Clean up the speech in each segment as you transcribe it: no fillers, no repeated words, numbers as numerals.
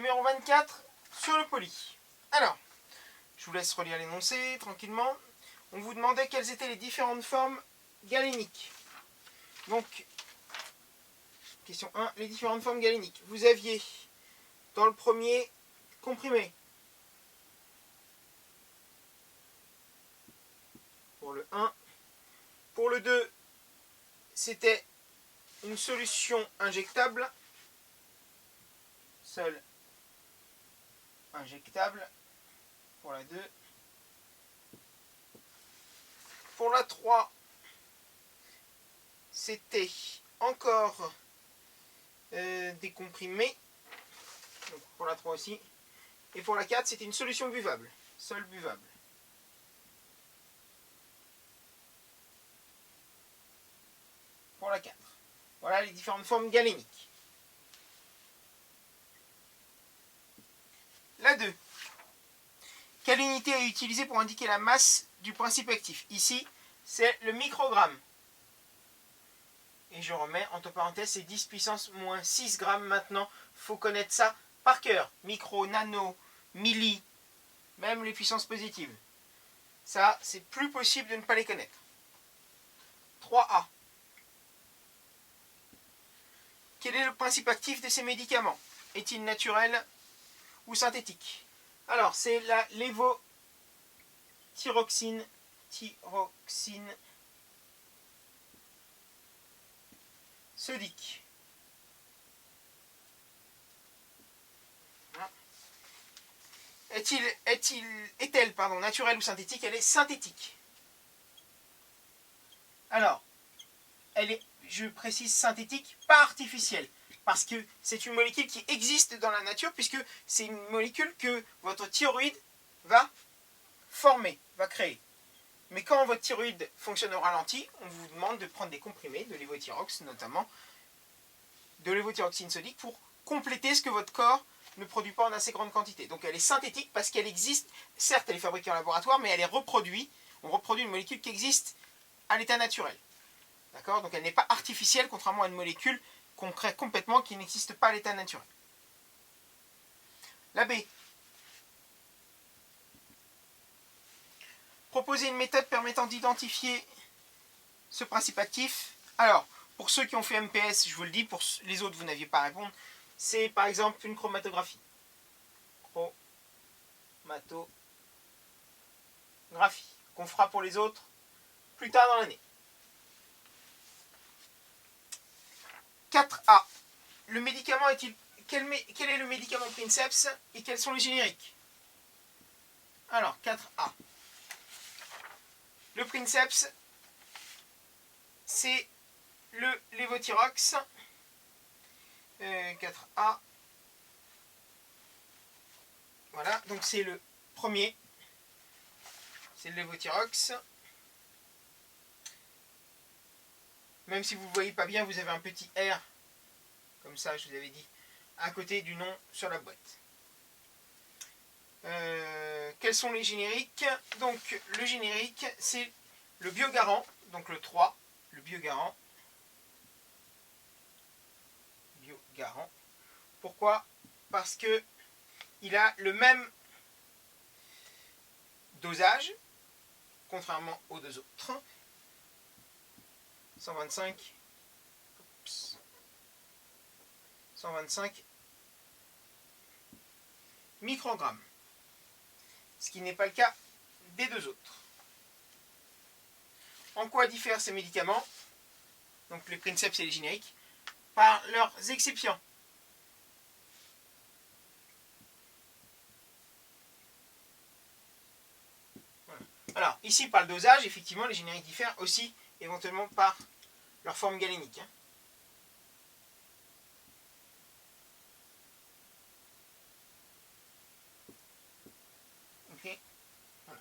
Numéro 24, sur le poly. Alors, je vous laisse relire l'énoncé tranquillement. On vous demandait quelles étaient les différentes formes galéniques. Donc, question 1, les différentes formes galéniques. Vous aviez, dans le premier, comprimé. Pour le 1. Pour le 2, c'était une solution injectable. Seule injectable. Pour la 2. Pour la 3, c'était encore des comprimés. Donc pour la 3 aussi. Et pour la 4, c'était une solution buvable. Seule buvable. Pour la 4. Voilà les différentes formes galéniques. La 2. Quelle unité est utilisée pour indiquer la masse du principe actif? Ici, c'est le microgramme. Et je remets entre parenthèses, c'est 10 puissance moins 6 grammes maintenant. Il faut connaître ça par cœur. Micro, nano, milli, même les puissances positives. Ça, c'est plus possible de ne pas les connaître. 3A. Quel est le principe actif de ces médicaments? Est-il naturel ou synthétique? Alors, c'est la lévothyroxine. Sodique. Est-elle naturelle ou synthétique? Elle est synthétique. Alors, elle est, je précise, synthétique, pas artificielle. Parce que c'est une molécule qui existe dans la nature, puisque c'est une molécule que votre thyroïde va former, va créer. Mais quand votre thyroïde fonctionne au ralenti, on vous demande de prendre des comprimés, de lévothyrox notamment, de lévothyroxine sodique, pour compléter ce que votre corps ne produit pas en assez grande quantité. Donc elle est synthétique parce qu'elle existe, certes elle est fabriquée en laboratoire, mais elle est reproduite, on reproduit une molécule qui existe à l'état naturel. D'accord? Donc elle n'est pas artificielle, contrairement à une molécule qu'on crée complètement, qui n'existe pas à l'état naturel. La B. Proposer une méthode permettant d'identifier ce principe actif. Alors, pour ceux qui ont fait MPS, je vous le dis, pour les autres, vous n'aviez pas à répondre. C'est par exemple une chromatographie. Chromatographie, qu'on fera pour les autres plus tard dans l'année. 4A. Le médicament est-il... Quel est le médicament Princeps et quels sont les génériques? Alors, 4A. Le Princeps, c'est le lévothyrox. 4A. Voilà, donc c'est le premier. C'est le lévothyrox. Même si vous ne voyez pas bien, vous avez un petit R, comme ça je vous avais dit, à côté du nom sur la boîte. Quels sont les génériques? Donc le générique, c'est le Biogarant, donc le 3, le Biogarant. Biogarant. Pourquoi? Parce que il a le même dosage, contrairement aux deux autres. 125 microgrammes. Ce qui n'est pas le cas des deux autres. En quoi diffèrent ces médicaments, donc les Princeps et les génériques, par leurs excipients? Voilà. Alors, ici, par le dosage, effectivement, les génériques diffèrent aussi éventuellement par leur forme galénique. Okay. Voilà.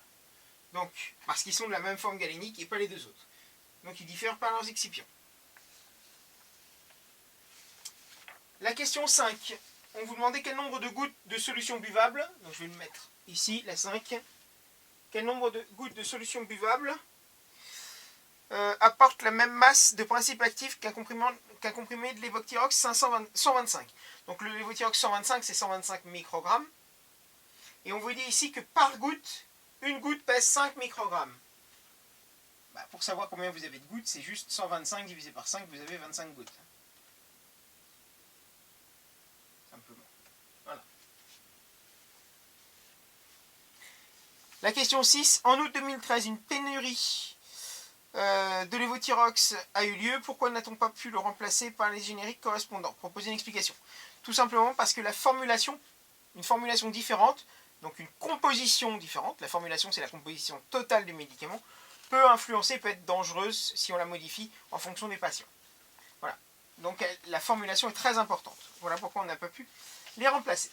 Donc, parce qu'ils sont de la même forme galénique et pas les deux autres. Donc, ils diffèrent par leurs excipients. La question 5. On vous demandait quel nombre de gouttes de solution buvable. Donc, je vais le mettre ici, la 5. Quel nombre de gouttes de solution buvable apporte la même masse de principe actif qu'un qu'un comprimé de lévothyrox 125. Donc le lévothyrox 125, c'est 125 microgrammes. Et on vous dit ici que par goutte, une goutte pèse 5 microgrammes. Bah, pour savoir combien vous avez de gouttes, c'est juste 125 divisé par 5, vous avez 25 gouttes. Simplement. Voilà. La question 6. En août 2013, une pénurie de lévothyrox a eu lieu. Pourquoi n'a-t-on pas pu le remplacer par les génériques correspondants? Proposez une explication. Tout simplement parce que la formulation, une formulation différente, donc une composition différente, la formulation c'est la composition totale du médicament, peut influencer, peut être dangereuse si on la modifie en fonction des patients. Voilà. Donc la formulation est très importante. Voilà pourquoi on n'a pas pu les remplacer.